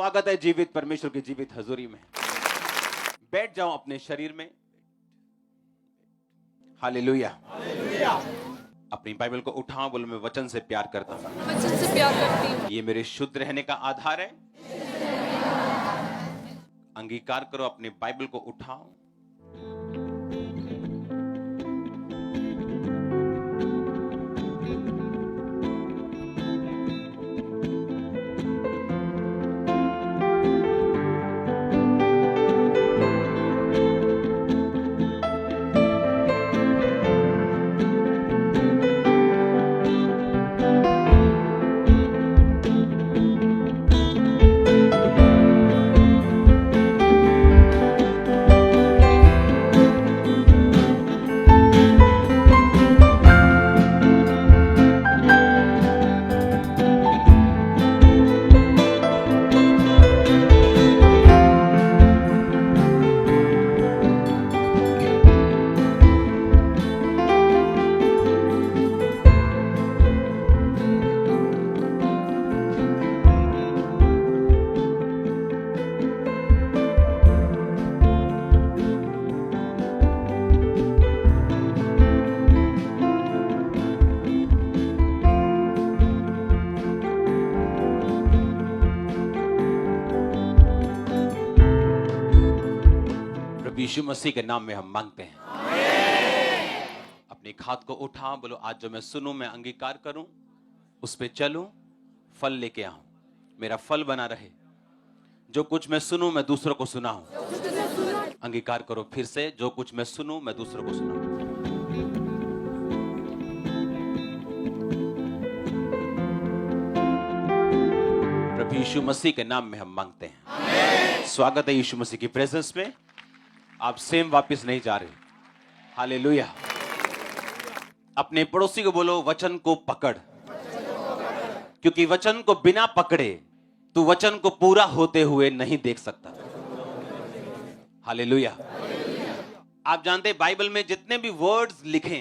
स्वागत है जीवित परमेश्वर की जीवित हजूरी में। बैठ जाओ अपने शरीर में। हालेलुया। अपनी बाइबल को उठाओ, बोलो मैं वचन से प्यार करता हूँ। वचन से प्यार करती हूँ। ये मेरे शुद्ध रहने का आधार है। अंगीकार करो, अपनी बाइबल को उठाओ। यीशु मसीह के नाम में हम मांगते हैं। अपने हाथ को उठाओ, बोलो आज जो मैं सुनूं मैं अंगीकार करूं, उस पे चलूं, फल लेके आऊं, मेरा फल बना रहे। जो कुछ मैं सुनूं मैं दूसरों को सुनाऊं। अंगीकार करो फिर से, जो कुछ मैं सुनूं मैं दूसरों को सुनाऊं। प्रभु यीशु मसीह के नाम में हम मांगते हैं। स्वागत है यीशु मसीह की प्रेजेंस में। आप सेम वापस नहीं जा रहे। हालेलुया। अपने पड़ोसी को बोलो वचन को पकड़, क्योंकि वचन को बिना पकड़े तू वचन को पूरा होते हुए नहीं देख सकता। हालेलुया। आप जानते हैं बाइबल में जितने भी वर्ड्स लिखे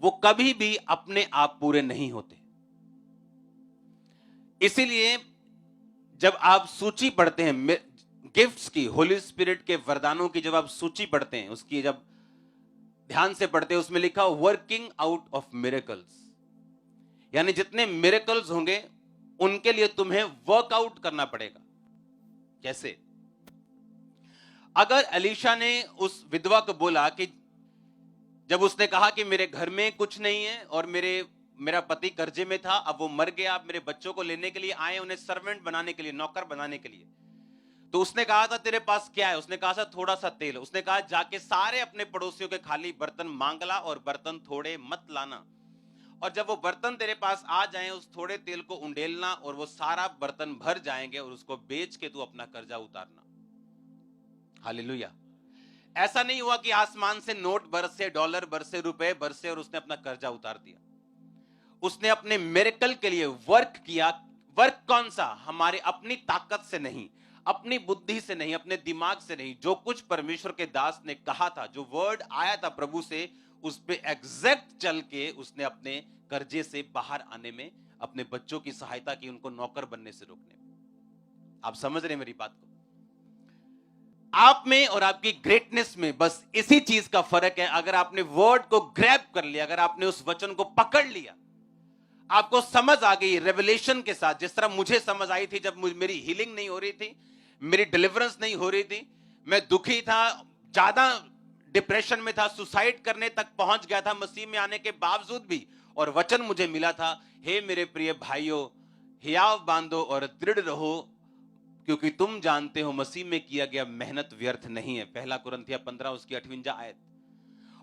वो कभी भी अपने आप पूरे नहीं होते। इसीलिए जब आप सूची पढ़ते हैं गिफ्ट्स की, होली स्पिरिट के वरदानों की, जब आप सूची पढ़ते हैं उसकी, जब ध्यान से पढ़ते हैं, उसमें लिखा वर्किंग आउट ऑफ मिरेकल्स, यानी जितने मिरेकल्स होंगे उनके लिए तुम्हें वर्कआउट करना पड़ेगा। कैसे? अगर एलीशा ने उस विधवा को बोला कि जब उसने कहा कि मेरे घर में कुछ नहीं है और मेरा पति कर्जे में था, अब वो मर गया, आप मेरे बच्चों को लेने के लिए आए, उन्हें सर्वेंट बनाने के लिए, नौकर बनाने के लिए, तो उसने कहा था तेरे पास क्या है? उसने कहा था थोड़ा सा तेल। उसने कहा जाके सारे अपने पड़ोसियों के खाली बर्तन मांग ला और बर्तन थोड़े मत लाना, और जब वो बर्तन तेरे पास आ जाएं उस थोड़े तेल को उंडेलना और वो सारा बर्तन भर जाएंगे और उसको बेच के तू अपना कर्जा उतारना। हालेलुया। ऐसा नहीं हुआ कि आसमान से नोट बरसे, डॉलर बरसे, रुपए बरसे और उसने अपना कर्जा उतार दिया। उसने अपने मिरेकल के लिए वर्क किया। वर्क कौन सा? हमारे अपनी ताकत से नहीं, अपनी बुद्धि से नहीं, अपने दिमाग से नहीं। जो कुछ परमेश्वर के दास ने कहा था, जो वर्ड आया था प्रभु से, उस पे एग्जैक्ट चल के उसने अपने कर्जे से बाहर आने में, अपने बच्चों की सहायता की, उनको नौकर बनने से रोकने में। आप समझ रहे मेरी बात को? आप में और आपकी ग्रेटनेस में बस इसी चीज का फर्क है। अगर आपने वर्ड को ग्रैब कर लिया, अगर आपने उस वचन को पकड़ लिया, आपको समझ आ गई रेवलेशन के साथ, जिस तरह मुझे समझ आई थी जब मेरी हीलिंग नहीं हो रही थी, मेरी डिलीवरेंस नहीं हो रही थी, मैं दुखी था, ज्यादा डिप्रेशन में था, सुसाइड करने तक पहुंच गया था मसीह में आने के बावजूद भी, और वचन मुझे मिला था, हे मेरे प्रिय भाइयों, हियाव बांधो और दृढ़ रहो, क्योंकि तुम जानते हो मसीह में किया गया मेहनत व्यर्थ नहीं है। पहला कुरिन्थियों 15 उसकी 58 आयत।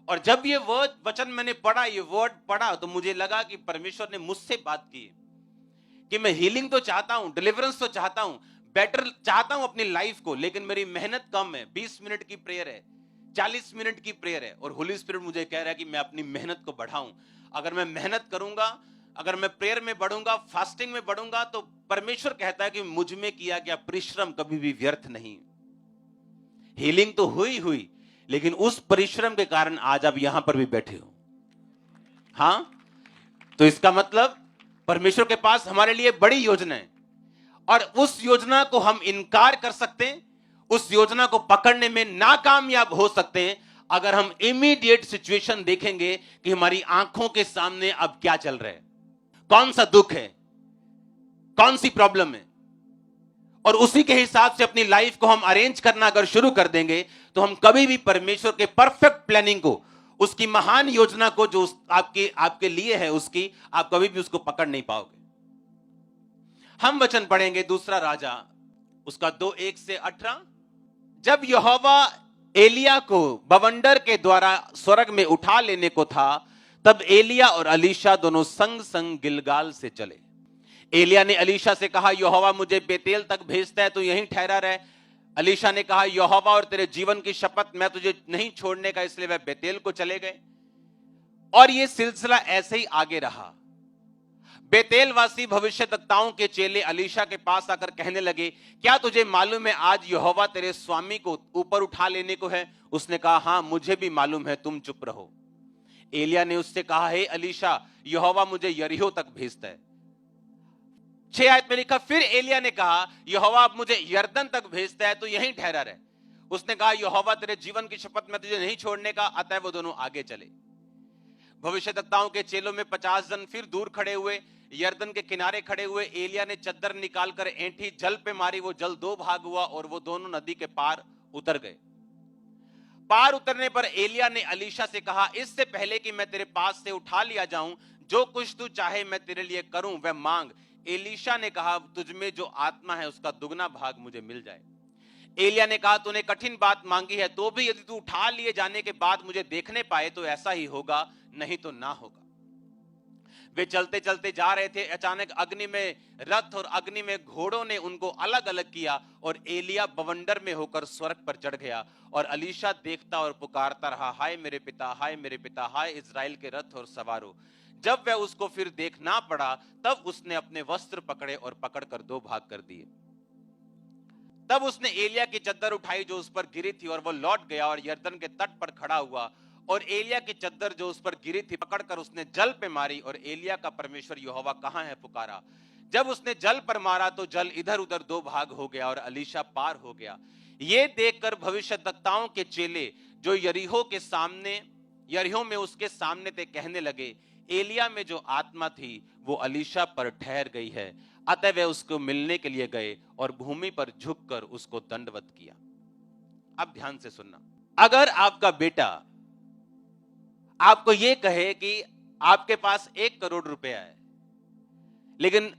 और जब ये वचन मैंने पढ़ा, ये वर्ड पढ़ा, तो मुझे लगा कि परमेश्वर ने मुझसे बात की कि मैं हीलिंग तो चाहता हूं, डिलीवरेंस तो चाहता हूं, बेटर चाहता हूं अपनी लाइफ को, लेकिन मेरी मेहनत कम है। 20 मिनट की प्रेयर है, 40 मिनट की प्रेयर है, और होली स्पिरिट मुझे कह रहा है कि मैं अपनी मेहनत को बढ़ाऊं। अगर मैं मेहनत करूंगा, अगर मैं प्रेयर में बढ़ूंगा, फास्टिंग में बढ़ूंगा, तो परमेश्वर कहता है कि मुझ में किया गया परिश्रम कभी भी व्यर्थ नहीं। हीलिंग तो हुई, लेकिन उस परिश्रम के कारण आज आप यहां पर भी बैठे हो। हाँ, तो इसका मतलब परमेश्वर के पास हमारे लिए बड़ी योजना है। और उस योजना को हम इनकार कर सकते हैं, उस योजना को पकड़ने में नाकामयाब हो सकते हैं अगर हम इमीडिएट सिचुएशन देखेंगे कि हमारी आंखों के सामने अब क्या चल रहा है, कौन सा दुख है, कौन सी प्रॉब्लम है, और उसी के हिसाब से अपनी लाइफ को हम अरेंज करना अगर शुरू कर देंगे तो हम कभी भी परमेश्वर के परफेक्ट प्लानिंग को, उसकी महान योजना को जो आपके लिए है, उसकी आप कभी भी उसको पकड़ नहीं पाओगे। हम वचन पढ़ेंगे दूसरा राजा उसका 2:1-18। जब यहोवा एलिया को बवंडर के द्वारा स्वर्ग में उठा लेने को था, तब एलिया और अलीशा दोनों संग संग गिलगाल से चले। एलिया ने अलीशा से कहा, यहोवा मुझे बेतेल तक भेजता है, तो यहीं ठहरा रहे। अलीशा ने कहा, यहोवा और तेरे जीवन की शपथ, मैं तुझे नहीं छोड़ने का, इसलिए वह बेतेल को चले गए। और यह सिलसिला ऐसे ही आगे रहा। बेतेलवासी भविष्यद्वक्ताओं के चेले अलीशा के पास आकर कहने लगे, क्या तुझे मालूम है आज यहोवा तेरे स्वामी को ऊपर उठा लेने को है? उसने कहा, हां मुझे भी मालूम है, तुम चुप रहो। एलिया ने उससे कहा, हे अलीशा, यहोवा मुझे यरीहो तक भेजता है। 6 आयत में लिखा, फिर एलिया ने कहा, यहोवा अब मुझे यरदन तक भेजता है, तो यहीं ठहरा रहे। उसने कहा, यहोवा तेरे जीवन की शपथ, मैं तुझे नहीं छोड़ने का। अतः वो दोनों आगे चले। भविष्यद्वक्ताओं के चेलों में 50 जन फिर दूर खड़े हुए, यरदन के किनारे खड़े हुए। एलिया ने चद्दर निकालकर ऐंठी जल पे मारी, वो जल 2 भाग हुआ और वो दोनों नदी के पार उतर गए। पार उतरने पर एलिया ने अलीशा से कहा, इससे पहले कि मैं तेरे पास से उठा लिया जाऊं, जो कुछ तू चाहे मैं तेरे लिए करूं वह मांग। एलीशा ने कहा, तुझमें जो आत्मा है उसका दुगना भाग मुझे मिल जाए। एलिया ने कहा, तूने कठिन बात मांगी है, तो भी यदि तू उठा लिए जाने के बाद मुझे देखने पाए तो ऐसा ही होगा, नहीं तो ना होगा। वे चलते चलते जा रहे थे, अचानक अग्नि में रथ और अग्नि में घोड़ों ने उनको अलग अलग किया और एलिया बवंडर में होकर स्वर्ग पर चढ़ गया। और अलीशा देखता और पुकारता रहा, हाय मेरे पिता, हाय मेरे पिता, हाय इजराइल के रथ और सवारों। जब वह उसको फिर देखना पड़ा, तब उसने अपने वस्त्र पकड़े और पकड़कर 2 भाग कर दिए। तब उसने एलिया की चद्दर उठाई जो उस पर गिरी थी, और वह लौट गया और यरदन के तट पर खड़ा हुआ, और एलिया की चद्दर जो उस पर गिरी थी पकड़कर उसने जल पे मारी, और एलिया का परमेश्वर यहोवा कहां है पुकारा। जब उसने जल पर मारा तो जल इधर उधर 2 भाग हो गया और अलीशा पार हो गया। ये देखकर भविष्यद्वक्ताओं के चेले जो यरीहो में उसके सामने थे कहने लगे, एलिया में जो आत्मा थी वो अलीशा पर ठहर गई है। अतः वे उसको मिलने के लिए गए और भूमि पर झुककर उसको दंडवत किया। अब ध्यान से सुनना, अगर आपका बेटा आपको यह कहे कि आपके पास 1 करोड़ रुपया है, लेकिन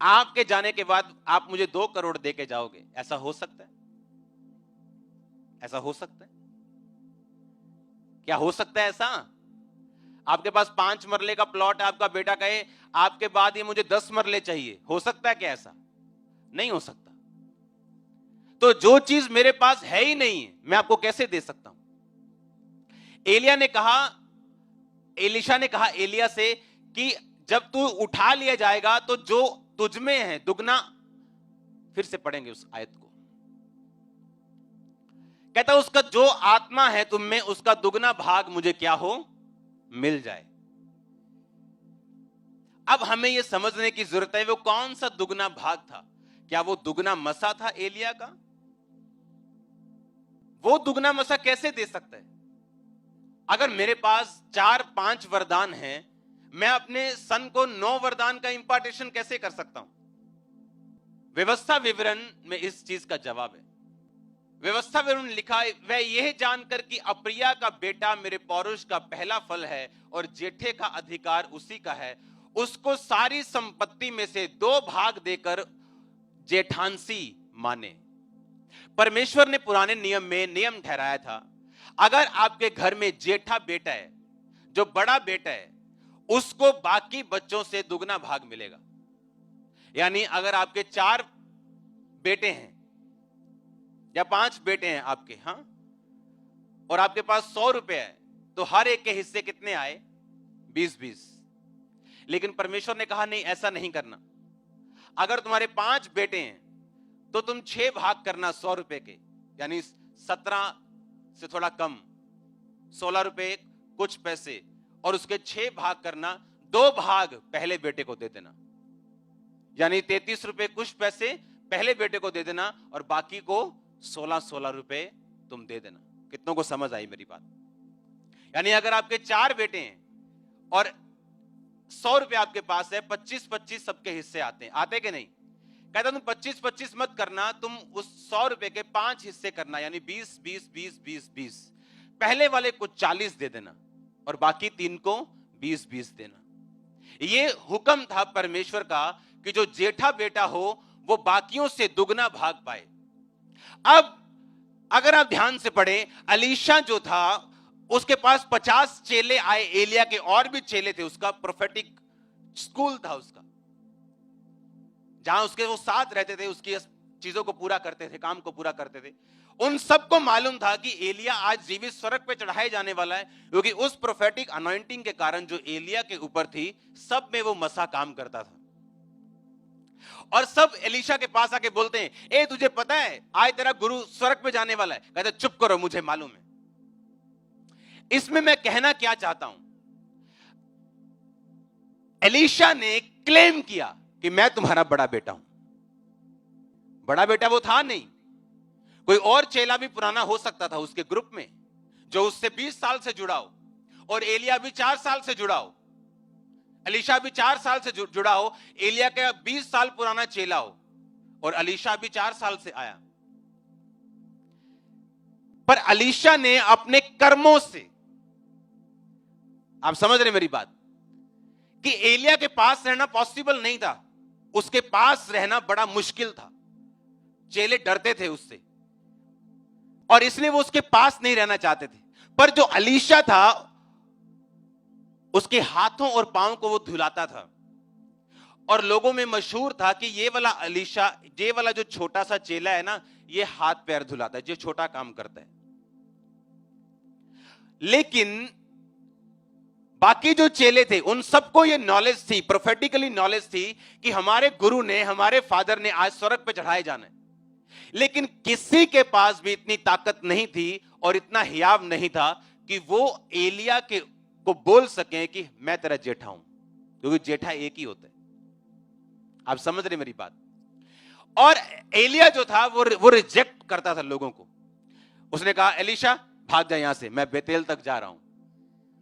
आपके जाने के बाद आप मुझे 2 करोड़ देके जाओगे, ऐसा हो सकता है? ऐसा हो सकता है? क्या हो सकता है ऐसा? आपके पास 5 मरले का प्लॉट है, आपका बेटा कहे आपके बाद ये मुझे 10 मरले चाहिए, हो सकता है क्या ऐसा? नहीं हो सकता। तो जो चीज मेरे पास है ही नहीं है, मैं आपको कैसे दे सकता हूं? एलीशा ने कहा एलिया से कि जब तू उठा लिया जाएगा तो जो तुझमें है दुगना, फिर से पढ़ेंगे उस आयत को। कहता उसका जो आत्मा है तुम में उसका दुगना भाग मुझे क्या हो, मिल जाए। अब हमें यह समझने की जरूरत है वो कौन सा दुगना भाग था। क्या वो दुगना मसा था एलिया का? वो दुगना मसा कैसे दे सकता है? अगर मेरे पास 4-5 वरदान हैं, मैं अपने सन को 9 वरदान का इंपार्टेशन कैसे कर सकता हूं? व्यवस्था विवरण में इस चीज का जवाब है। व्यवस्था विवरण लिखा है, वह यह जानकर कि अप्रिया का बेटा मेरे पौरुष का पहला फल है और जेठे का अधिकार उसी का है, उसको सारी संपत्ति में से 2 भाग देकर जेठांसी माने। परमेश्वर ने पुराने नियम में नियम ठहराया था, अगर आपके घर में जेठा बेटा है, जो बड़ा बेटा है, उसको बाकी बच्चों से दुगना भाग मिलेगा। यानी अगर आपके 4 बेटे हैं या 5 बेटे हैं आपके, हां, और आपके पास 100 रुपए है, तो हर एक के हिस्से कितने आए? 20-20। लेकिन परमेश्वर ने कहा नहीं, ऐसा नहीं करना। अगर तुम्हारे 5 बेटे हैं तो तुम 6 भाग करना 100 रुपए के, यानी 17 से थोड़ा कम, 16 रुपए कुछ पैसे, और उसके 6 भाग करना, 2 भाग पहले बेटे को दे देना, यानी 33 रुपए कुछ पैसे पहले बेटे को दे देना और बाकी को 16-16 रुपए तुम दे देना। कितनों को समझ आई मेरी बात? यानी अगर आपके 4 बेटे हैं और 100 रुपए आपके पास है, 25-25 सबके हिस्से आते हैं, आते कि नहीं? कहता तुम 25-25 मत करना, तुम उस 100 रुपए के 5 हिस्से करना, यानी 20-20-20-20-20। पहले वाले को 40 दे देना और बाकी 3 को 20-20 देना। ये हुक्म था परमेश्वर का कि जो जेठा बेटा हो वो बाकियों से दुगना भाग पाए। अब अगर आप ध्यान से पढ़ें, अलीशा जो था उसके पास 50 चेले आए, एलिया के और भी चेले थे, उसका प्रोफेटिक स्कूल था उसका, जहां उसके वो साथ रहते थे, उसकी चीजों को पूरा करते थे, काम को पूरा करते थे। उन सबको मालूम था कि एलिया आज जीवित स्वर्ग पे चढ़ाए जाने वाला है, क्योंकि उस प्रोफेटिक अनॉइंटिंग के कारण जो एलिया के ऊपर थी, सब में वो मसा काम करता था। और सब एलीशा के पास आके बोलते हैं, ए तुझे पता है आज तेरा गुरु स्वर्ग पे जाने वाला है? कहते चुप करो, मुझे मालूम है। इसमें मैं कहना क्या चाहता हूं, एलीशा ने क्लेम किया कि मैं तुम्हारा बड़ा बेटा हूं। बड़ा बेटा वो था नहीं, कोई और चेला भी पुराना हो सकता था उसके ग्रुप में, जो उससे 20 साल से जुड़ा हो, और एलिया भी 4 साल से जुड़ा हो, अलीशा भी 4 साल से जुड़ा हो, एलिया का 20 साल पुराना चेला हो, और अलीशा भी 4 साल से आया। पर अलीशा ने अपने कर्मों से, आप समझ रहे मेरी बात, कि एलिया के पास रहना पॉसिबल नहीं था, उसके पास रहना बड़ा मुश्किल था, चेले डरते थे उससे, और इसलिए वो उसके पास नहीं रहना चाहते थे। पर जो अलीशा था, उसके हाथों और पांव को वो धुलाता था, और लोगों में मशहूर था कि ये वाला अलीशा, ये वाला जो छोटा सा चेला है ना, ये हाथ पैर धुलाता है, ये छोटा काम करता है। लेकिन बाकी जो चेले थे उन सबको ये नॉलेज थी, प्रोफेटिकली नॉलेज थी, कि हमारे गुरु ने, हमारे फादर ने आज स्वर्ग पे चढ़ाए जाना है। लेकिन किसी के पास भी इतनी ताकत नहीं थी और इतना हियाव नहीं था कि वो एलिया के को बोल सके कि मैं तेरा जेठा हूं, क्योंकि जेठा एक ही होता है। आप समझ रहे मेरी बात? और एलिया जो था वो रिजेक्ट करता था लोगों को। उसने कहा, एलीशा भाग जा यहां से, मैं बेतेल तक जा रहा हूं,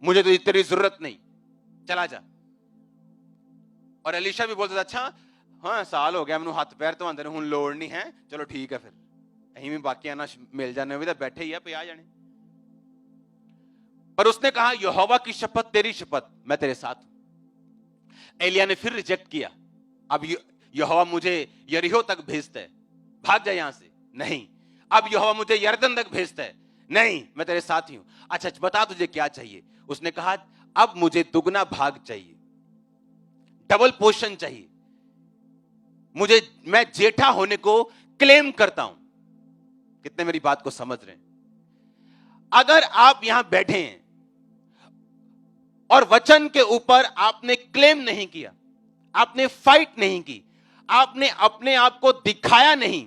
मुझे तो तेरी जरूरत नहीं, चला जा। और एलीशा भी बोलता था, अच्छा हाँ साल हो गया मैंने हाथ पैर तो अंदर हूं, लोड़ नहीं है, चलो ठीक है, फिर अहीं भी बाकी आना मिल जाने भी तो बैठे ही है पे आ जाने। पर उसने कहा, यहोवा की शपथ, तेरी शपथ, मैं तेरे साथ हूं। एलिया ने फिर रिजेक्ट किया, अब यहोवा मुझे यरीहो तक भेजता है, भाग जा यहां से, नहीं। अब यहोवा मुझे यरदन तक भेजता है, नहीं, मैं तेरे साथ ही हूं। अच्छा बता तुझे क्या चाहिए? उसने कहा, अब मुझे दुगना भाग चाहिए, डबल पोर्शन चाहिए, मुझे, मैं जेठा होने को क्लेम करता हूं। कितने मेरी बात को समझ रहे हैं? अगर आप यहां बैठे हैं और वचन के ऊपर आपने क्लेम नहीं किया, आपने फाइट नहीं की, आपने अपने आप को दिखाया नहीं,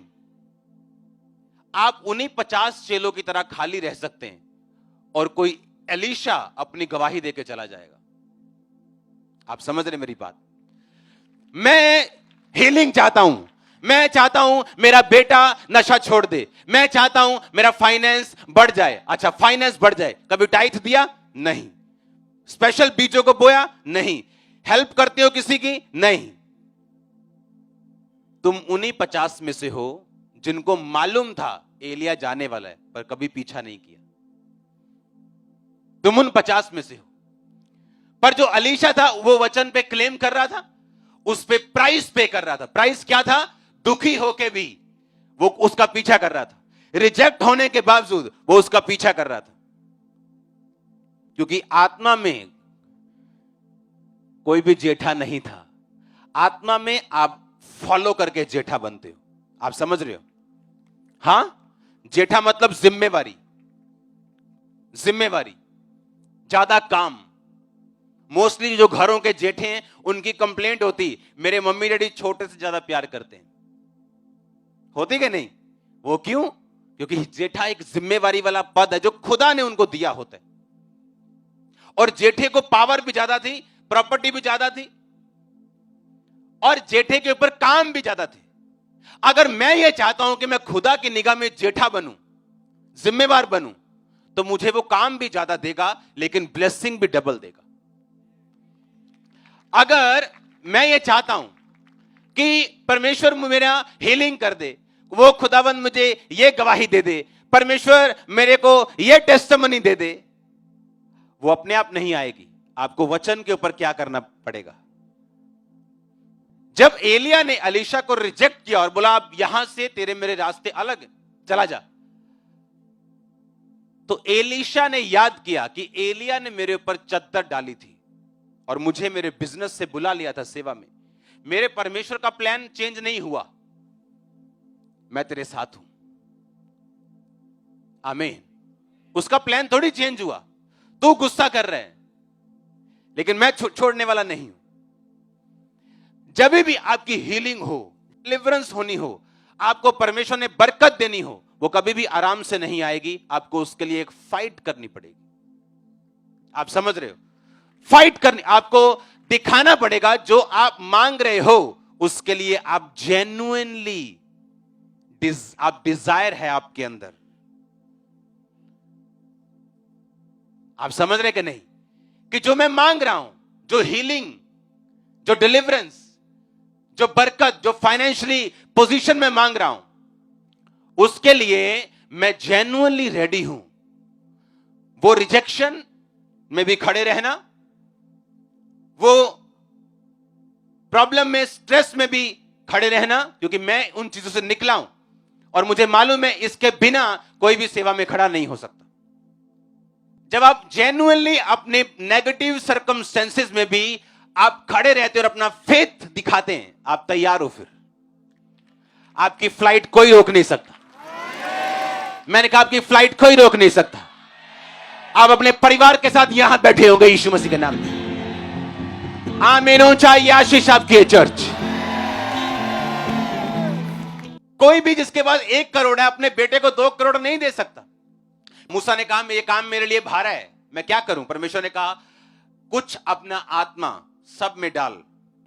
आप उन्हीं 50 चेलों की तरह खाली रह सकते हैं और कोई एलीशा अपनी गवाही देके चला जाएगा। आप समझ रहे मेरी बात? मैं हीलिंग चाहता हूं, मैं चाहता हूं मेरा बेटा नशा छोड़ दे, मैं चाहता हूं मेरा फाइनेंस बढ़ जाए। अच्छा फाइनेंस बढ़ जाए, कभी टाइथ दिया? नहीं। स्पेशल बीजों को बोया? नहीं। हेल्प करते हो किसी की? नहीं। तुम उन्हीं 50 में से हो जिनको मालूम था एलिया जाने वाला है, पर कभी पीछा नहीं किया। तुम उन 50 में से हो। पर जो अलीशा था वो वचन पे क्लेम कर रहा था, उस पे प्राइस पे कर रहा था। प्राइस क्या था? दुखी होके भी वो उसका पीछा कर रहा था, रिजेक्ट होने के बावजूद वो उसका पीछा कर रहा था, क्योंकि आत्मा में कोई भी जेठा नहीं था। आत्मा में आप फॉलो करके जेठा बनते हो। आप समझ रहे हो? हां, जेठा मतलब जिम्मेवारी, जिम्मेवारी, ज्यादा काम। मोस्टली जो घरों के जेठे हैं उनकी कंप्लेंट होती, मेरे मम्मी डैडी छोटे से ज्यादा प्यार करते हैं। होती कि नहीं? वो क्यों? क्योंकि जेठा एक जिम्मेवारी वाला पद है जो खुदा ने उनको दिया होता है, और जेठे को पावर भी ज्यादा थी, प्रॉपर्टी भी ज्यादा थी, और जेठे के ऊपर काम भी ज्यादा थे। अगर मैं ये चाहता हूं कि मैं खुदा की निगाह में जेठा बनूं, जिम्मेवार बनूं, तो मुझे वो काम भी ज्यादा देगा लेकिन ब्लेसिंग भी डबल देगा। अगर मैं ये चाहता हूं कि परमेश्वर मेरा हीलिंग कर दे, वो खुदावंद मुझे ये गवाही दे दे, परमेश्वर मेरे को ये टेस्टिमनी दे दे, वो अपने आप नहीं आएगी। आपको वचन के ऊपर क्या करना पड़ेगा। जब एलिया ने एलीशा को रिजेक्ट किया और बोला अब यहां से तेरे मेरे रास्ते अलग है, चला जा, तो एलीशा ने याद किया कि एलिया ने मेरे ऊपर चद्दर डाली थी और मुझे मेरे बिजनेस से बुला लिया था सेवा में। मेरे परमेश्वर का प्लान चेंज नहीं हुआ, मैं तेरे साथ हूं। आमीन। उसका प्लान थोड़ी चेंज हुआ, तू गुस्सा कर रहे हैं लेकिन मैं छोड़ने वाला नहीं हूं। जब भी आपकी हीलिंग हो, डिलीवरेंस होनी हो, आपको परमेश्वर ने बरकत देनी हो, वो कभी भी आराम से नहीं आएगी। आपको उसके लिए एक फाइट करनी पड़ेगी। आप समझ रहे हो? फाइट करनी, आपको दिखाना पड़ेगा जो आप मांग रहे हो उसके लिए आप जेन्युइनली आप डिजायर है आपके अंदर। आप समझ रहे कि नहीं कि जो मैं मांग रहा हूं, जो हीलिंग, जो डिलीवरेंस, जो बरकत, जो फाइनेंशियली पोजीशन में मांग रहा हूं, उसके लिए मैं जेन्युइनली रेडी हूं। वो रिजेक्शन में भी खड़े रहना, वो प्रॉब्लम में, स्ट्रेस में भी खड़े रहना, क्योंकि मैं उन चीजों से निकला हूं और मुझे मालूम है इसके बिना कोई भी सेवा में खड़ा नहीं हो सकता। जब आप जेन्युइनली अपने नेगेटिव सर्कमस्टेंसेस में भी आप खड़े रहते और अपना फेथ दिखाते हैं, आप तैयार हो, फिर आपकी फ्लाइट कोई रोक नहीं सकता। मैंने कहा आपकी फ्लाइट कोई रोक नहीं सकता। आप अपने परिवार के साथ यहां बैठे होंगे यीशु मसीह के नाम में। आमीन हो चाहिए आशीष आपकी है चर्च। कोई भी जिसके पास 1 करोड़ है अपने बेटे को 2 करोड़ नहीं दे सकता। मूसा ने कहा ये काम मेरे लिए भारा है, मैं क्या करूं? परमेश्वर ने कहा कुछ अपना आत्मा सब में डाल,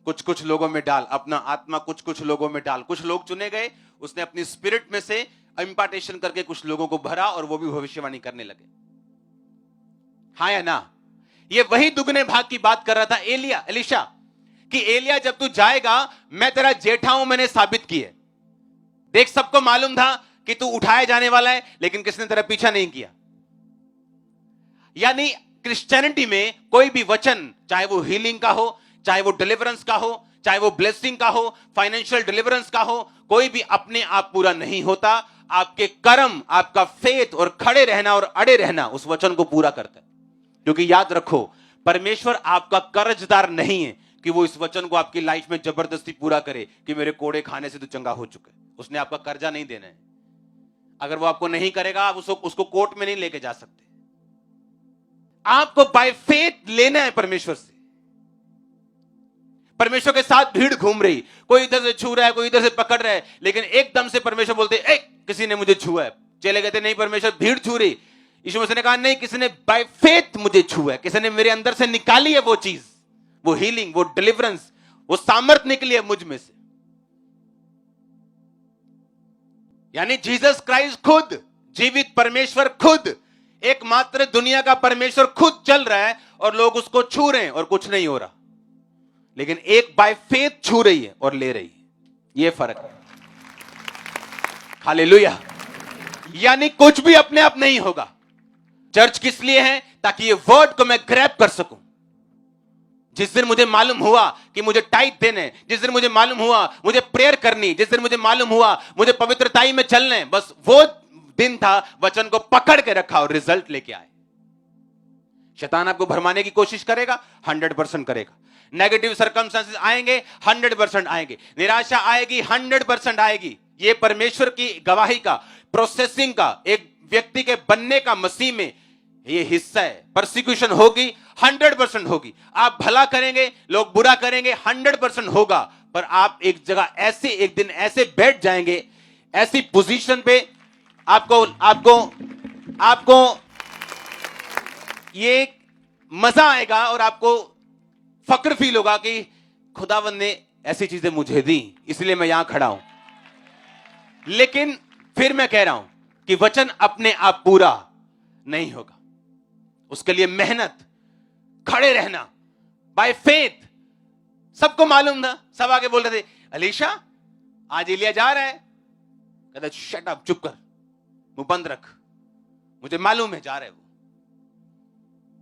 कुछ कुछ लोगों में डाल, अपना आत्मा कुछ कुछ लोगों में डाल। कुछ लोग चुने गए, उसने अपनी स्पिरिट में से इंपार्टेशन करके कुछ लोगों को भरा और वो भी भविष्यवाणी करने लगे। हाँ या ना? ये वही दुगने भाग की बात कर रहा था एलीशा कि एलिया जब तू जाएगा मैं तेरा जेठा हूं, मैंने साबित किया। देख, सबको मालूम था कि तू उठाया जाने वाला है लेकिन किसने तेरा पीछा नहीं किया। यानी क्रिश्चियनिटी में कोई भी वचन, चाहे वो हीलिंग का हो, चाहे वो डिलीवरेंस का हो, चाहे वो ब्लेसिंग का हो, फाइनेंशियल डिलीवरेंस का हो, कोई भी अपने आप पूरा नहीं होता। आपके कर्म, आपका फेथ और खड़े रहना और अड़े रहना उस वचन को पूरा करता है। क्योंकि याद रखो, परमेश्वर आपका कर्जदार नहीं है कि वो इस वचन को आपकी लाइफ में जबरदस्ती पूरा करे कि मेरे कोड़े खाने से तो चंगा हो चुका है। उसने आपका कर्जा नहीं देना है। अगर वो आपको नहीं करेगा, आप उसको कोर्ट में नहीं लेके जा सकते। आपको बाय फेथ लेना है परमेश्वर से। परमेश्वर के साथ भीड़ घूम रही, कोई इधर से छू रहा है, कोई इधर से पकड़ रहा है, लेकिन एकदम से परमेश्वर बोलते ए किसी ने मुझे छुआ है। चले गए थे, नहीं परमेश्वर भीड़ छू रही। यीशु मसीह ने कहा नहीं, किसी ने बाय फेथ मुझे छुआ है, किसी ने मेरे अंदर से निकाली है वो चीज, वो हीलिंग, वो डिलीवरेंस, वो सामर्थ निकली है मुझ में से। यानी जीसस क्राइस्ट खुद, जीवित परमेश्वर खुद, एकमात्र दुनिया का परमेश्वर खुद चल रहा है और लोग उसको छू रहे हैं और कुछ नहीं हो रहा। लेकिन एक बाय फेथ छू रही है और ले रही है। यह फर्क है। हालेलुया। यानी कुछ भी अपने आप नहीं होगा। चर्च किस लिए है? ताकि ये वर्ड को मैं ग्रैब कर सकूं। जिस दिन मुझे मालूम हुआ कि मुझे टाइट देने, जिस दिन मुझे मालूम हुआ मुझे प्रेयर करनी, जिस दिन मुझे मालूम हुआ मुझे पवित्रताई में चलने, बस वो दिन था वचन को पकड़ के रखा और रिजल्ट लेके आए। शैतान आपको भरमाने की कोशिश करेगा, 100% करेगा। नेगेटिव सर्कमस्टेंसेस आएंगे, 100% आएंगे। निराशा आएगी, 100% आएगी। ये परमेश्वर की गवाही का, प्रोसेसिंग का, एक व्यक्ति के बनने का मसीह में ये हिस्सा है। परसिक्यूशन होगी, 100% होगी। आप भला करेंगे, लोग बुरा करेंगे, 100% होगा। पर आप एक जगह ऐसे, एक दिन ऐसे बैठ जाएंगे, ऐसी पोजीशन पे आपको आपको आपको ये मजा आएगा और आपको फक्र फील होगा कि खुदावंद ने ऐसी चीजें मुझे दी, इसलिए मैं यहां खड़ा हूं। लेकिन फिर मैं कह रहा हूं कि वचन अपने आप पूरा नहीं होगा, उसके लिए मेहनत, खड़े रहना, बाय फेथ। सबको मालूम था, सब आगे बोल रहे थे अलीशा आज एलिया जा रहा है, कहता शट अप, चुप कर, मुंह बंद रख, मुझे मालूम है जा रहे वो।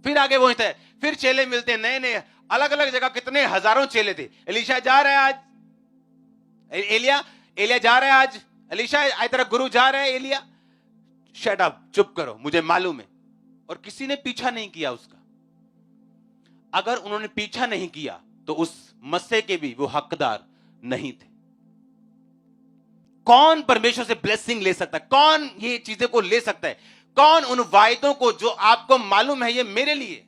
फिर आगे पहुंचता है, फिर चेले मिलते हैं नए नए, अलग अलग जगह, कितने हजारों चेले थे। एलिशा जा रहा है आज, एलिया जा रहा है आज, एलिशा आज तेरा गुरु जा रहा है, एलिया शट अप, चुप करो, मुझे मालूम है। और किसी ने पीछा नहीं किया उसका। अगर उन्होंने पीछा नहीं किया तो उस मस्से के भी वो हकदार नहीं थे। कौन परमेश्वर से ब्लेसिंग ले सकता है? कौन ये चीजें को ले सकता है? कौन उन वायदों को जो आपको मालूम है ये मेरे लिए,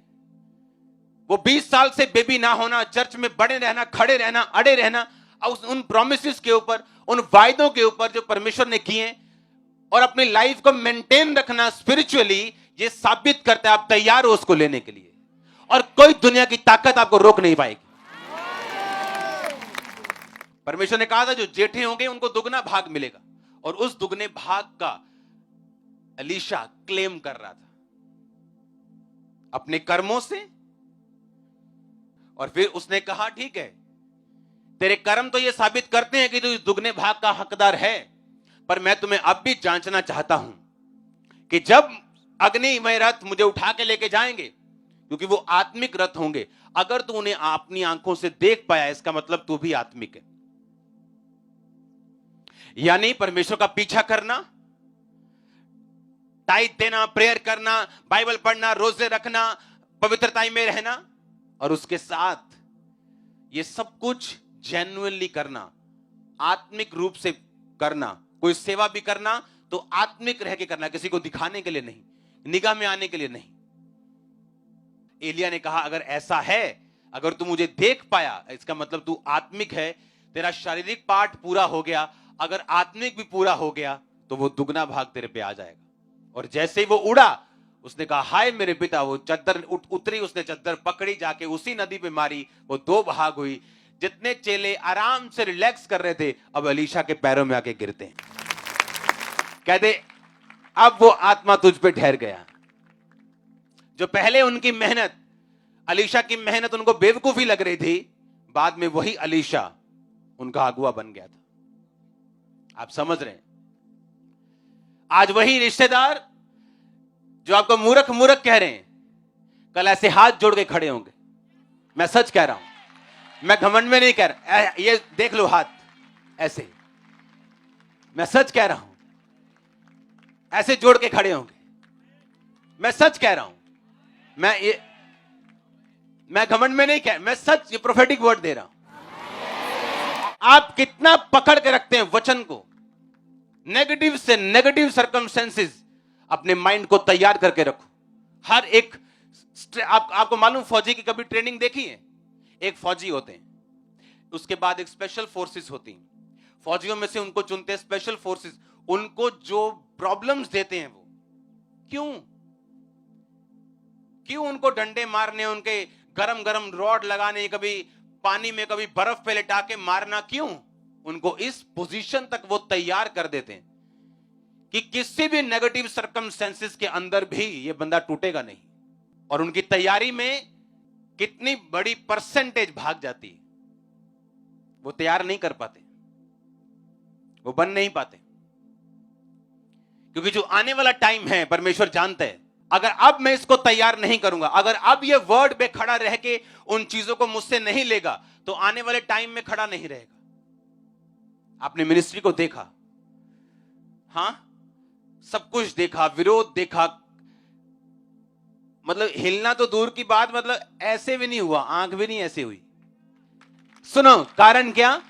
वो 20 साल से बेबी ना होना, चर्च में बड़े रहना, खड़े रहना, अड़े रहना, उन प्रोमिसेस के ऊपर, उन वायदों के ऊपर जो परमेश्वर ने किए, और अपनी लाइफ को मेंटेन रखना स्पिरिचुअली, ये साबित करता है आप तैयार हो उसको लेने के लिए, और कोई दुनिया की ताकत आपको रोक नहीं पाएगी। परमेश्वर ने कहा था जो जेठे होंगे उनको दुगना भाग मिलेगा, और उस दुगने भाग का एलीशा क्लेम कर रहा था अपने कर्मों से। और फिर उसने कहा ठीक है, तेरे कर्म तो ये साबित करते हैं कि तू इस दुगने भाग का हकदार है, पर मैं तुम्हें अब भी जांचना चाहता हूं कि जब अग्निमय रथ मुझे उठा के लेके जाएंगे, क्योंकि वो आत्मिक रथ होंगे, अगर तू उन्हें अपनी आंखों से देख पाया, इसका मतलब तू भी आत्मिक है। यानी परमेश्वर का पीछा करना, टाइट देना, प्रेयर करना, बाइबल पढ़ना, रोजे रखना, पवित्रता में रहना, और उसके साथ ये सब कुछ जेन्युइनली करना, आत्मिक रूप से करना। कोई सेवा भी करना तो आत्मिक रह के करना, किसी को दिखाने के लिए नहीं, निगाह में आने के लिए नहीं। एलिया ने कहा अगर ऐसा है, अगर तू मुझे देख पाया, इसका मतलब तू आत्मिक है, तेरा शारीरिक पार्ट पूरा हो गया, अगर आत्मिक भी पूरा हो गया तो वो दुगना भाग तेरे पे आ जाएगा। और जैसे ही वो उड़ा, उसने कहा हाय मेरे पिता, वो चद्दर उतरी, उसने चद्दर पकड़ी, जाके उसी नदी पे मारी, वो दो भाग हुई। जितने चेले आराम से रिलैक्स कर रहे थे, अब एलीशा के पैरों में आके गिरते हैं, कहते अब वो आत्मा तुझ पे ठहर गया। जो पहले उनकी मेहनत, एलीशा की मेहनत उनको बेवकूफी लग रही थी, बाद में वही एलीशा उनका अगुआ बन गया था। आप समझ रहे हैं? आज वही रिश्तेदार जो आपको मूर्ख मूर्ख कह रहे हैं, कल ऐसे हाथ जोड़ के खड़े होंगे। मैं सच कह रहा हूं, मैं घमंड में नहीं कह रहा, ये देख लो हाथ ऐसे, मैं सच कह रहा हूं, ऐसे जोड़ के खड़े होंगे। मैं सच कह रहा हूं, मैं घमंड में नहीं कह, मैं सच, ये प्रोफेटिक वर्ड दे रहा हूं। आप कितना पकड़ के रखते हैं वचन को, नेगेटिव से नेगेटिव सर्कमस्टेंसेस अपने माइंड को तैयार करके रखो। हर एक आपको मालूम, फौजी की कभी ट्रेनिंग देखी है? एक फौजी होते हैं, उसके बाद एक स्पेशल फोर्सेस होती हैं, फौजियों में से उनको चुनते हैं स्पेशल फोर्सेस। उनको जो प्रॉब्लम्स देते हैं वो, क्यों उनको डंडे मारने, उनके गरम गरम रॉड लगाने, कभी पानी में कभी बर्फ पे लिटा के मारना, क्यों उनको इस पोजीशन तक वो तैयार कर देते हैं कि किसी भी नेगेटिव सर्कमस्टेंसेस के अंदर भी ये बंदा टूटेगा नहीं। और उनकी तैयारी में कितनी बड़ी परसेंटेज भाग जाती है, वो तैयार नहीं कर पाते, वो बन नहीं पाते, क्योंकि जो आने वाला टाइम है परमेश्वर जानता है, अगर अब मैं इसको तैयार नहीं करूंगा, अगर अब ये वर्ड पे खड़ा रह के उन चीजों को मुझसे नहीं लेगा, तो आने वाले टाइम में खड़ा नहीं रहेगा। आपने मिनिस्ट्री को देखा, हां, सब कुछ देखा, विरोध देखा, मतलब हिलना तो दूर की बात, मतलब ऐसे भी नहीं हुआ, आंख भी नहीं ऐसे हुई। सुनो कारण क्या?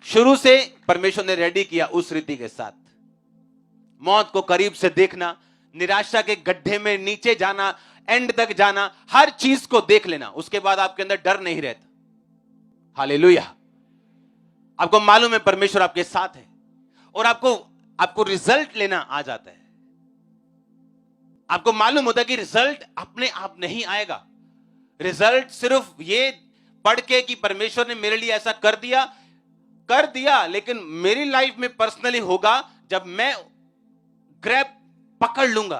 शुरू से परमेश्वर ने रेडी किया उस रीति के साथ। मौत को करीब से देखना, निराशा के गड्ढे में नीचे जाना, एंड तक जाना, हर चीज को देख लेना, उसके बाद आपके अंदर डर नहीं रहता। हालेलुया। आपको मालूम है परमेश्वर आपके साथ है, और आपको रिजल्ट लेना आ जाता है। आपको मालूम होता है कि रिजल्ट अपने आप नहीं आएगा। रिजल्ट सिर्फ ये पढ़ के कि परमेश्वर ने मेरे लिए ऐसा कर दिया, लेकिन मेरी लाइफ में पर्सनली होगा जब मैं ग्रैब पकड़ लूंगा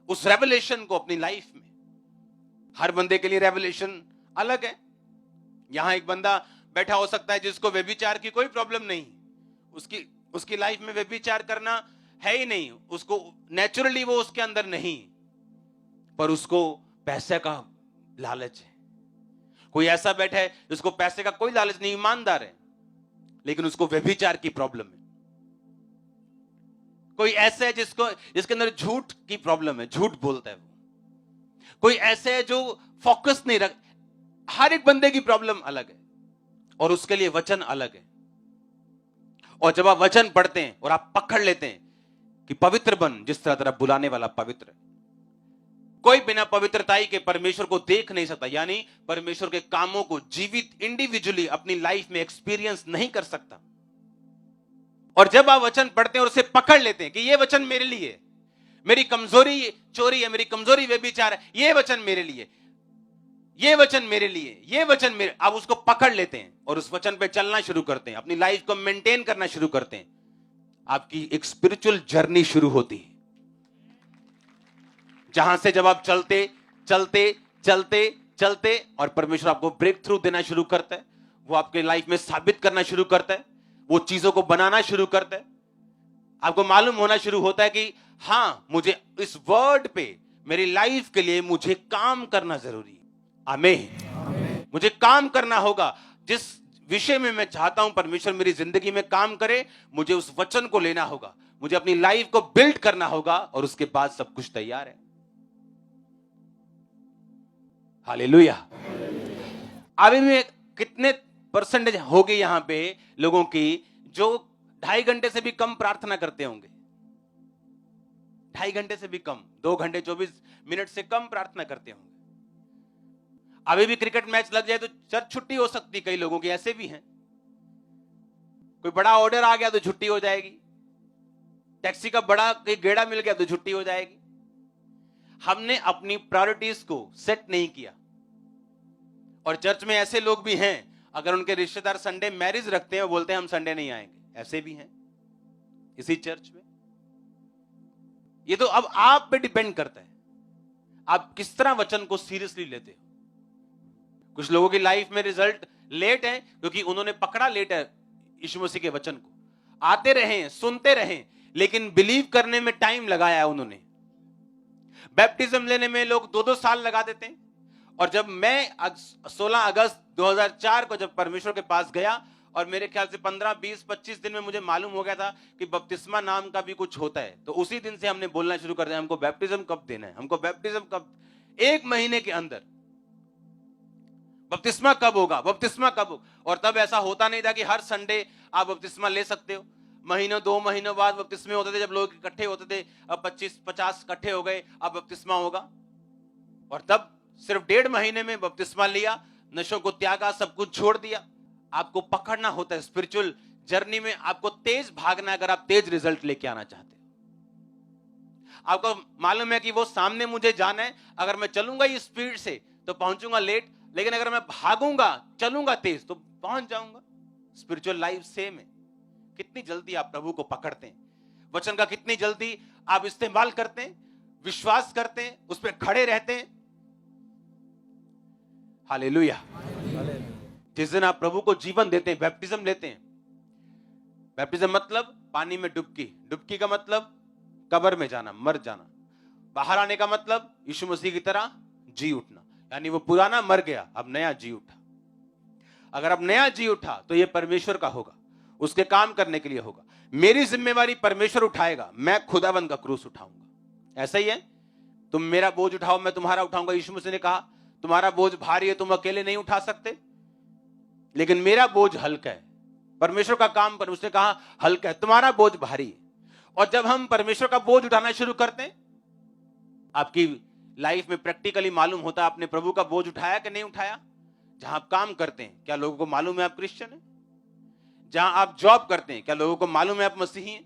उस रेवलेशन को अपनी लाइफ में। हर बंदे के लिए रेवलेशन अलग है। यहां एक बंदा बैठा हो सकता है जिसको व्यभिचार की कोई प्रॉब्लम नहीं, उसकी लाइफ में व्यभिचार करना है ही नहीं, उसको नेचुरली वो उसके अंदर नहीं, पर उसको पैसे का लालच है। कोई ऐसा बैठा है जिसको पैसे का कोई लालच नहीं, ईमानदार है, लेकिन उसको व्यभिचार की प्रॉब्लम है। कोई ऐसा है जिसके अंदर झूठ की प्रॉब्लम है, झूठ बोलता है वो। कोई ऐसे है जो फोकस नहीं रख। हर एक बंदे की प्रॉब्लम अलग है और उसके लिए वचन अलग है। और जब आप वचन पढ़ते हैं और आप पकड़ लेते हैं कि पवित्र बन जिस तरह तेरा बुलाने वाला पवित्र है। कोई बिना पवित्रताई के परमेश्वर को देख नहीं सकता, यानी परमेश्वर के कामों को जीवित इंडिविजुअली अपनी लाइफ में एक्सपीरियंस नहीं कर सकता। और जब आप वचन पढ़ते हैं और उसे पकड़ लेते हैं कि यह वचन मेरे लिए, मेरी कमजोरी चोरी है, मेरी कमजोरी व्यभिचार है, यह वचन मेरे लिए, यह वचन मेरे लिए, यह वचन मेरे, आप उसको पकड़ लेते हैं और उस वचन पे चलना शुरू करते हैं, अपनी लाइफ को मेंटेन करना शुरू करते हैं। आपकी एक स्पिरिचुअल जर्नी शुरू होती है, जहां से जब आप चलते चलते चलते चलते और परमेश्वर आपको ब्रेक थ्रू देना शुरू करता है, वो आपके लाइफ में साबित करना शुरू करता है, वो चीजों को बनाना शुरू करता है। आपको मालूम होना शुरू होता है कि हां, मुझे इस वर्ड पे मेरी लाइफ के लिए मुझे काम करना जरूरी है। आमीन। मुझे काम करना होगा। जिस विषय में मैं चाहता हूं परमेश्वर मेरी जिंदगी में काम करे, मुझे उस वचन को लेना होगा, मुझे अपनी लाइफ को बिल्ड करना होगा और उसके बाद सब कुछ तैयार है। हालेलुया। अभी में कितने परसेंटेज हो गए यहां पे लोगों की जो 2.5 घंटे से भी कम प्रार्थना करते होंगे? 2.5 घंटे से भी कम, 2 घंटे 24 मिनट से कम प्रार्थना करते होंगे। अभी भी क्रिकेट मैच लग जाए तो चर्च छुट्टी हो सकती, कई लोगों की ऐसे भी हैं। कोई बड़ा ऑर्डर आ गया तो छुट्टी हो जाएगी, टैक्सी का बड़ा कोई गेड़ा मिल गया तो छुट्टी हो जाएगी। हमने अपनी प्रायोरिटीज को सेट नहीं किया। और चर्च में ऐसे लोग भी हैं, अगर उनके रिश्तेदार संडे मैरिज रखते हैं, वो बोलते हैं हम संडे नहीं आएंगे, ऐसे भी हैं इसी चर्च में। ये तो अब आप पे डिपेंड करता है, आप किस तरह वचन को सीरियसली लेते हो। कुछ लोगों की लाइफ में रिजल्ट लेट है क्योंकि उन्होंने पकड़ा लेट है यीशु मसीह के वचन को, आते रहे, सुनते रहे, लेकिन बिलीव करने में टाइम लगाया है उन्होंने। बैप्टिज्म लेने में लोग 2-2 साल लगा देते हैं। और जब मैं 16 अगस्त 2004 को जब परमेश्वर के पास गया, और मेरे ख्याल से 15, 20, 25 दिन में मुझे मालूम हो गया था कि बपतिस्मा नाम का भी कुछ होता है, तो उसी दिन से हमने बोलना शुरू कर दिया, हमको बैप्टिज्म कब देना है, हमको बैप्टिज्म कब, 1 महीने के अंदर बपतिस्मा कब होगा, बपतिस्मा कब होगा। और तब ऐसा होता नहीं था कि हर संडे आप बपतिस्मा ले सकते हो। महीनों 2 महीनों बाद बपतिस्मे होते थे, जब लोग इकट्ठे होते थे। अब 25-50 इकट्ठे हो गए, अब बपतिस्मा होगा। और तब सिर्फ 1.5 महीने में बपतिस्मा लिया, नशों को त्यागा, सब कुछ छोड़ दिया। आपको पकड़ना होता है स्पिरिचुअल जर्नी में, आपको तेज भागना अगर आप तेज रिजल्ट लेके आना चाहते हो। आपको मालूम है कि वो सामने मुझे जाना है, अगर मैं चलूंगा इस स्पीड से तो पहुंचूंगा लेट, लेकिन अगर मैं भागूंगा, चलूंगा तेज, तो पहुंच जाऊंगा। स्पिरिचुअल लाइफ सेम है। कितनी जल्दी आप प्रभु को पकड़ते हैं, वचन का कितनी जल्दी आप इस्तेमाल करते हैं, विश्वास करते हैं, उस पर खड़े रहते हैं। हालेलुया। जिस दिन आप प्रभु को जीवन देते हैं, बैप्टिज्म लेते हैं। बैप्टिज्म मतलब पानी में डुबकी, डुबकी का मतलब कब्र में जाना, मर जाना। बाहर आने का मतलब यीशु मसीह की तरह जी उठना, यानी वो पुराना मर गया, अब नया जी उठा। अगर अब नया जी उठा तो ये परमेश्वर का होगा, उसके काम करने के लिए होगा। मेरी जिम्मेवारी परमेश्वर उठाएगा, मैं खुदाबंद का क्रूस उठाऊंगा। ऐसा ही है, तुम मेरा बोझ उठाओ, मैं तुम्हारा उठाऊंगा। यीशु मसीह ने कहा तुम्हारा बोझ भारी है, तुम अकेले नहीं उठा सकते, लेकिन मेरा बोझ हल्का है। परमेश्वर का काम पर उसने कहा हल्का है, तुम्हारा बोझ भारी है। और जब हम परमेश्वर का बोझ उठाना शुरू करते हैं, आपकी लाइफ में प्रैक्टिकली मालूम होता है आपने प्रभु का बोझ उठाया कि नहीं उठाया। जहां आप काम करते हैं, क्या लोगों को मालूम है आप क्रिश्चियन हैं? जहां आप जॉब करते हैं, क्या लोगों को मालूम है आप मसीही हैं?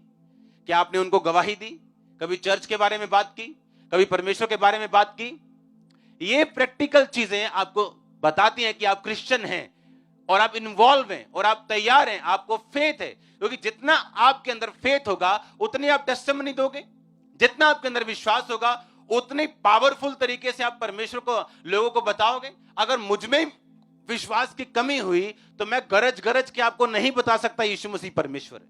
क्या आपने उनको गवाही दी? कभी चर्च के बारे में बात की? कभी परमेश्वर के बारे में बात की? ये प्रैक्टिकल चीजें आपको बताती हैं कि आप क्रिश्चियन हैं। और आप इन्वॉल्व हैं और आप तैयार हैं, आपको फेथ है, क्योंकि जितना आपके अंदर फेथ होगा उतनी आप टेस्टिमनी दोगे, जितना आपके अंदर विश्वास होगा उतनी पावरफुल तरीके से आप परमेश्वर को, लोगों को बताओगे। अगर मुझ में विश्वास की कमी हुई तो मैं गरज गरज के आपको नहीं बता सकता यीशु मसीह परमेश्वर है।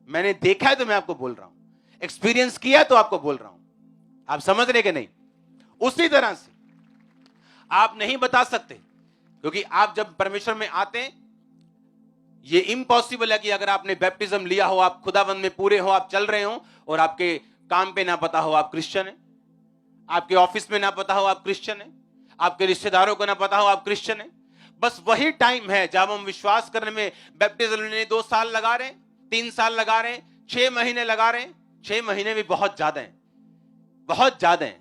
मैंने देखा है तो मैं आपको बोल रहा हूं, एक्सपीरियंस किया तो आपको बोल रहा हूं। आप समझ रहे कि नहीं? उसी तरह से आप नहीं बता सकते, क्योंकि आप जब परमेश्वर में आते हैं, ये इम्पॉसिबल है कि अगर आपने बैप्टिज्म लिया हो, आप खुदाबंद में पूरे हो, आप चल रहे हो और आपके काम पे ना पता हो आप क्रिश्चियन हैं, आपके ऑफिस में ना पता हो आप क्रिश्चियन हैं, आपके रिश्तेदारों को ना पता हो आप क्रिश्चियन हैं। बस वही टाइम है जब हम विश्वास करने में, बैप्टिज्म लेने 2 साल लगा रहे हैं, 3 साल लगा रहे हैं, 6 महीने लगा रहे हैं। 6 महीने भी बहुत ज्यादा है, बहुत ज्यादा है।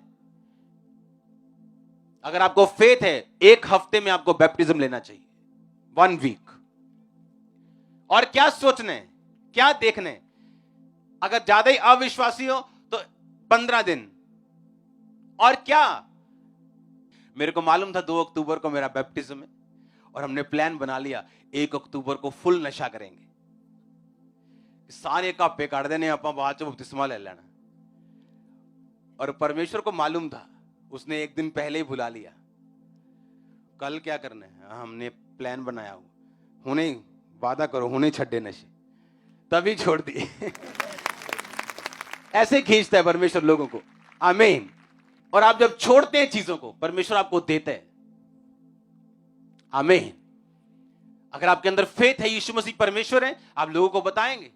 अगर आपको फेथ है, 1 हफ्ते में आपको बैप्टिज्म लेना चाहिए, 1 वीक। और क्या सोचने, क्या देखने, अगर ज्यादा ही अविश्वासी हो तो 15 दिन। और क्या, मेरे को मालूम था 2 अक्टूबर को मेरा बैप्टिज्म है और हमने प्लान बना लिया 1 अक्टूबर को फुल नशा करेंगे, सारे कापे काट देने, अपा बाद च बपतिस्मा ले लेना। और परमेश्वर को मालूम था, उसने 1 दिन पहले ही बुला लिया, कल क्या करना है, हमने प्लान बनाया हो, हुने वादा करो, हुने छड्डे नशे, तभी छोड़ दिए। ऐसे खींचता है परमेश्वर लोगों को, आमीन। और आप जब छोड़ते हैं चीजों को, परमेश्वर आपको देता है, आमीन। अगर आपके अंदर फेथ है, यीशु मसीह परमेश्वर है, आप लोगों को बताएंगे,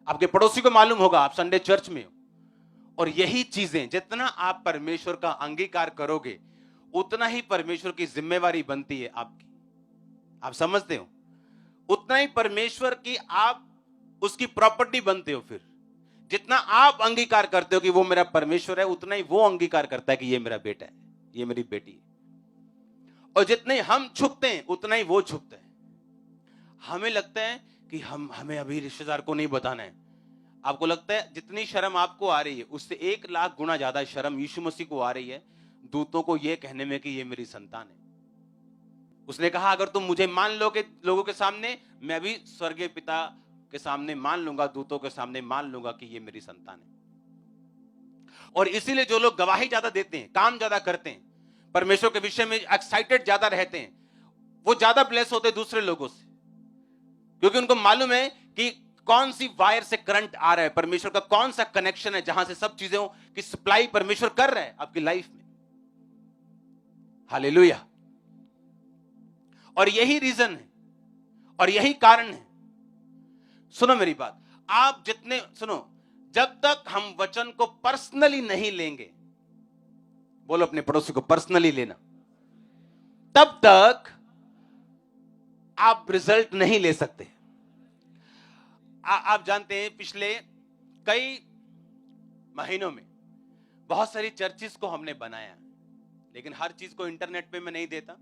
आपके पड़ोसी को मालूम होगा आप संडे चर्च में हो। और यही चीजें, जितना आप परमेश्वर का अंगीकार करोगे उतना ही परमेश्वर की जिम्मेवारी बनती है आपकी, आप समझते हो, उतना ही परमेश्वर की आप उसकी प्रॉपर्टी बनते हो। फिर जितना आप अंगीकार करते हो कि वो मेरा परमेश्वर है, उतना ही वो अंगीकार करता है कि ये मेरा बेटा है, ये मेरी बेटी है। और जितने हम छुपते हैं उतना ही वो छुपता है। हमें लगता है कि हमें अभी रिश्तेदार को नहीं बताना है। आपको लगता है जितनी शर्म आपको आ रही है उससे 1 लाख गुना ज्यादा शर्म यीशु मसीह को आ रही है दूतों को यह कहने में कि ये मेरी संतान है। उसने कहा अगर तुम मुझे मान लोगे लोगों के सामने, मैं भी स्वर्गीय पिता के सामने मान लूंगा, दूतों के सामने मान लूंगा कि ये मेरी संतान है। और इसीलिए जो लोग गवाही ज्यादा देते हैं, काम ज्यादा करते हैं, परमेश्वर के विषय में एक्साइटेड ज्यादा रहते हैं, वो ज्यादा ब्लेस होते हैं दूसरे लोगों से, क्योंकि उनको मालूम है कि कौन सी वायर से करंट आ रहा है, परमेश्वर का कौन सा कनेक्शन है जहां से सब चीजों की सप्लाई परमेश्वर कर रहा है आपकी लाइफ में। हालेलुया। और यही रीजन है और यही कारण है। सुनो मेरी बात, आप जितने सुनो, जब तक हम वचन को पर्सनली नहीं लेंगे, बोलो अपने पड़ोसी को पर्सनली लेना, तब तक आप रिजल्ट नहीं ले सकते। आप जानते हैं पिछले कई महीनों में बहुत सारी चर्चिस को हमने बनाया, लेकिन हर चीज को इंटरनेट पे मैं नहीं देता।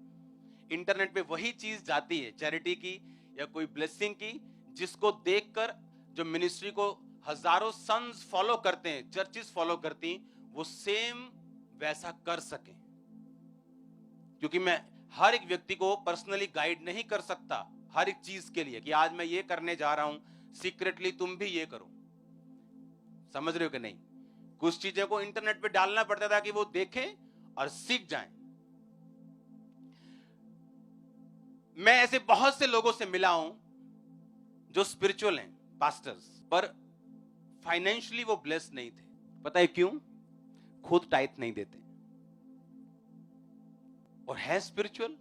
इंटरनेट पे वही चीज जाती है चैरिटी की या कोई ब्लेसिंग की, जिसको देखकर जो मिनिस्ट्री को हजारों सन्स फॉलो करते हैं, चर्चिस फॉलो करती, वो सेम वैसा कर सके। क्योंकि मैं हर एक व्यक्ति को पर्सनली गाइड नहीं कर सकता हर एक चीज के लिए कि आज मैं ये करने जा रहा हूं, सीक्रेटली तुम भी ये करो। समझ रहे हो कि नहीं? कुछ चीजें को इंटरनेट पे डालना पड़ता था कि वो देखें और सीख जाएं। मैं ऐसे बहुत से लोगों से मिला हूं जो स्पिरिचुअल हैं, पास्टर्स, पर फाइनेंशियली वो ब्लेस्ड नहीं थे। पता है क्यों? खुद टाइट नहीं देते और है स्पिरिचुअल,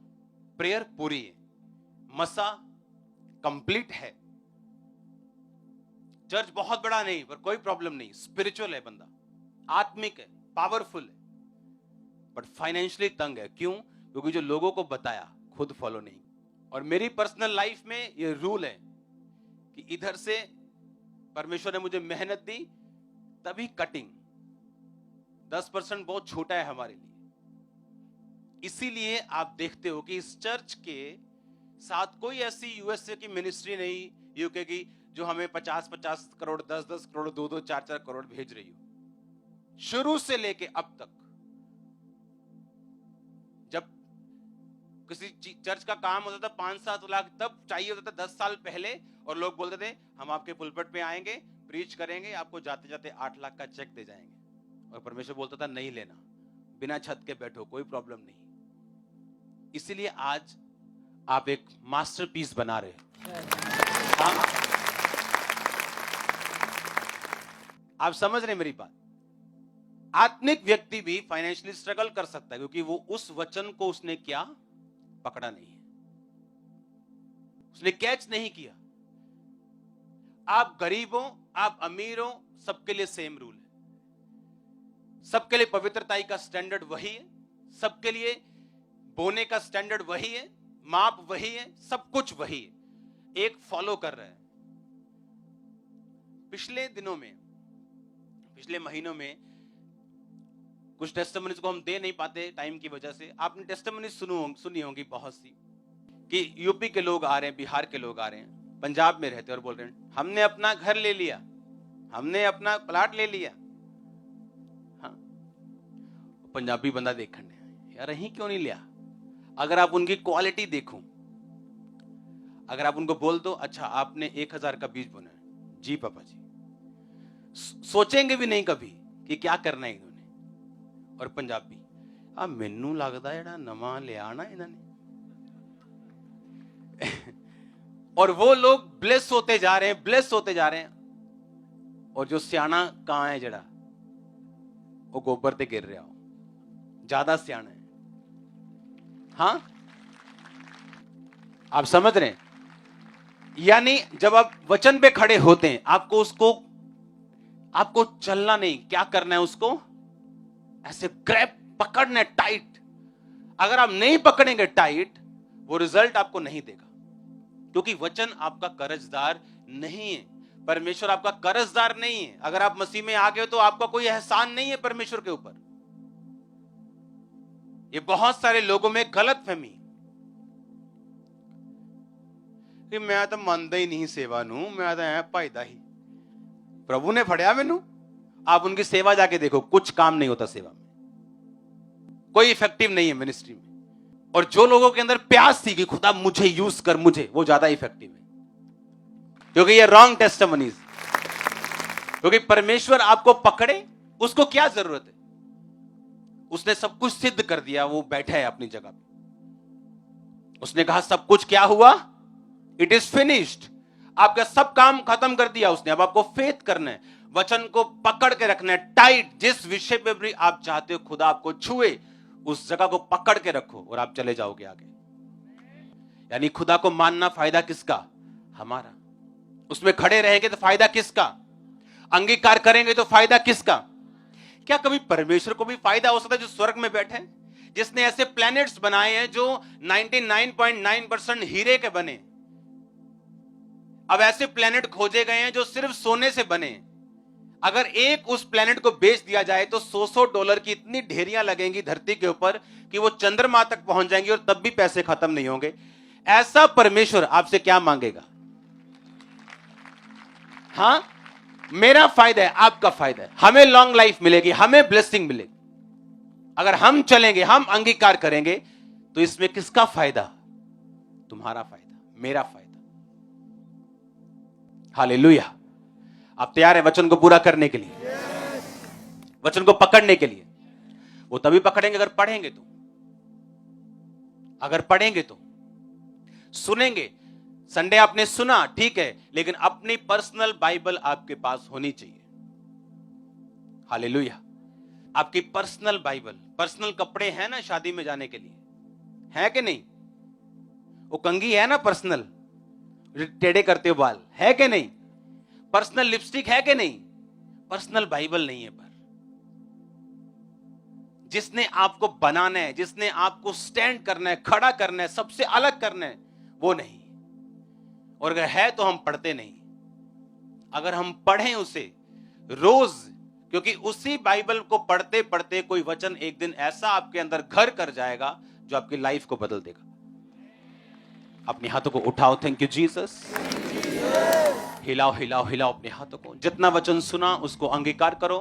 प्रेयर पूरी है, मसा कंप्लीट है, चर्च बहुत बड़ा नहीं पर कोई प्रॉब्लम नहीं, स्पिरिचुअल है बंदा, आत्मिक है, पावरफुल है, बट फाइनेंशियली तंग है। क्यों? क्योंकि जो लोगों को बताया खुद फॉलो नहीं। और मेरी पर्सनल लाइफ में ये रूल है कि इधर से परमेश्वर ने मुझे मेहनत दी, तभी कटिंग। 10% बहुत छोटा है हमारे लिए। इसीलिए आप देखते हो कि इस चर्च के साथ कोई ऐसी यूएसए की मिनिस्ट्री नहीं, यूके की, जो हमें 50-50 करोड़, 10-10 करोड़, 2-2, 4-4 करोड़ भेज रही हो। शुरू से लेके अब तक, जब किसी चर्च का काम होता था 5-7 लाख, तब चाहिए होता था 10 साल पहले, और लोग बोलते थे हम आपके पुलपट पे आएंगे, प्रीच करेंगे, आपको जाते जाते 8 लाख का चेक दे जाएंगे। और परमेश्वर बोलता था नहीं लेना, बिना छत के बैठो, कोई प्रॉब्लम नहीं। इसीलिए आज आप एक मास्टरपीस बना रहे हो। हाँ? आप समझ रहे मेरी बात? आत्मिक व्यक्ति भी फाइनेंशियली स्ट्रगल कर सकता है, क्योंकि वो उस वचन को उसने क्या पकड़ा नहीं है, उसने कैच नहीं किया। आप गरीब हो, आप अमीर हो, सबके लिए सेम रूल है। सबके लिए पवित्रता का स्टैंडर्ड वही है, सबके लिए बोने का स्टैंडर्ड वही है, माप वही है, सब कुछ वही है, एक फॉलो कर रहा है। पिछले दिनों में, पिछले महीनों में कुछ टेस्टिमनीज को हम दे नहीं पाते टाइम की वजह से। आपने टेस्टिमनीज सुनी होंगी बहुत सी, कि यूपी के लोग आ रहे हैं, बिहार के लोग आ रहे हैं, पंजाब में रहते हैं और बोल रहे हैं हमने अपना घर ले लिया, हमने अपना प्लाट ले लिया। हाँ, पंजाबी बंदा देखने यार यही क्यों नहीं लिया? अगर आप उनकी क्वालिटी देखो, अगर आप उनको बोल दो अच्छा आपने 1000 का बीज बोना है, जी पापा जी, सोचेंगे भी नहीं कभी कि क्या करना है इन्होंने। और पंजाबी आ मैनू लगदा जेड़ा नवा लिया ना इन्होंने। और वो लोग ब्लेस होते जा रहे हैं, ब्लेस होते जा रहे हैं, और जो सियाना कहां है जड़ा वो गोबर ते गिर रहा हो, ज्यादा सियाना है। हाँ, आप समझ रहे हैं? यानी जब आप वचन पे खड़े होते हैं, आपको चलना नहीं, क्या करना है, उसको ऐसे ग्रैब पकड़ना है टाइट। अगर आप नहीं पकड़ेंगे टाइट, वो रिजल्ट आपको नहीं देगा, क्योंकि वचन आपका कर्जदार नहीं है, परमेश्वर आपका कर्जदार नहीं है। अगर आप मसीह में आ गए तो आपका कोई एहसान नहीं है परमेश्वर के ऊपर। ये बहुत सारे लोगों में गलत फहमी कि मैं तो मानता ही नहीं सेवा नू, मैं तो ऐ भाईदा ही, प्रभु ने फड़िया मैनू। आप उनकी सेवा जाके देखो, कुछ काम नहीं होता सेवा में, कोई इफेक्टिव नहीं है मिनिस्ट्री में। और जो लोगों के अंदर प्यास थी कि खुदा मुझे यूज कर, मुझे, वो ज्यादा इफेक्टिव है, क्योंकि ये रॉन्ग टेस्टिमनीज। क्योंकि परमेश्वर आपको पकड़े, उसको क्या जरूरत है? उसने सब कुछ सिद्ध कर दिया, वो बैठा है अपनी जगह पे। उसने कहा सब कुछ क्या हुआ, इट इज फिनिश्ड। आपका सब काम खत्म कर दिया उसने। अब आपको फेथ करना है, वचन को पकड़ के रखना है टाइट। जिस विषय पे भी आप चाहते हो खुदा आपको छुए, उस जगह को पकड़ के रखो और आप चले जाओगे आगे। यानी खुदा को मानना फायदा किसका? हमारा। उसमें खड़े रहेंगे तो फायदा किसका? अंगीकार करेंगे तो फायदा किसका? क्या कभी परमेश्वर को भी फायदा हो सकता है जो स्वर्ग में बैठे, जिसने ऐसे प्लैनेट्स बनाए हैं जो 99.9% हीरे के बने। अब ऐसे प्लैनेट खोजे गए हैं जो सिर्फ सोने से बने। अगर एक उस प्लैनेट को बेच दिया जाए तो $100 की इतनी ढेरियां लगेंगी धरती के ऊपर कि वो चंद्रमा तक पहुंच जाएंगी, और तब भी पैसे खत्म नहीं होंगे। ऐसा परमेश्वर आपसे क्या मांगेगा? हां, मेरा फायदा है, आपका फायदा है, हमें लॉन्ग लाइफ मिलेगी, हमें ब्लेसिंग मिलेगी। अगर हम चलेंगे, हम अंगीकार करेंगे, तो इसमें किसका फायदा? तुम्हारा फायदा, मेरा फायदा। हालेलुया। आप तैयार हैं वचन को पूरा करने के लिए? वचन को पकड़ने के लिए। वो तभी पकड़ेंगे अगर पढ़ेंगे तो, अगर पढ़ेंगे तो। सुनेंगे, संडे आपने सुना ठीक है, लेकिन अपनी पर्सनल बाइबल आपके पास होनी चाहिए। हालेलुया। आपकी पर्सनल बाइबल। पर्सनल कपड़े हैं ना शादी में जाने के लिए, है कि नहीं? वो कंघी है ना पर्सनल, टेढ़े करते हो बाल, है कि नहीं? पर्सनल लिपस्टिक है कि नहीं? पर्सनल बाइबल नहीं है। पर जिसने आपको बनाना है, जिसने आपको स्टैंड करना है, खड़ा करना है, सबसे अलग करना है, वो नहीं। और अगर है तो हम पढ़ते नहीं। अगर हम पढ़ें उसे रोज, क्योंकि उसी बाइबल को पढ़ते पढ़ते कोई वचन एक दिन ऐसा आपके अंदर घर कर जाएगा जो आपकी लाइफ को बदल देगा। अपने हाथों को उठाओ, थैंक यू जीसस। हिलाओ हिलाओ हिलाओ अपने हाथों को। जितना वचन सुना उसको अंगीकार करो।